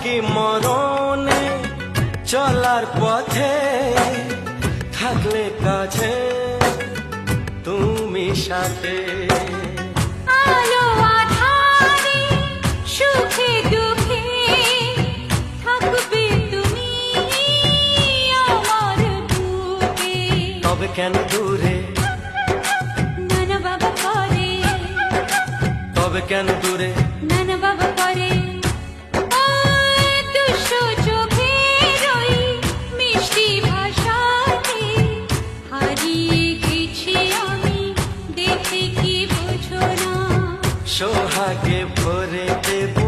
কি মরণে চলার পথে থাকলে কাছে তুমি সাথে আলো আঁধারে সুখে দুঃখে থাকবে তুমি আমার বুকে। তবে কেন দূরে নানা বাবা করে, তবে কেন দূরে নানা বাবা করে ওই দুষ্টু চোখের ওই মিষ্টি ভাষাতে হারিয়ে গেছি আমি, দেখে কি বোঝো না। সোহাগে ভরে দেবো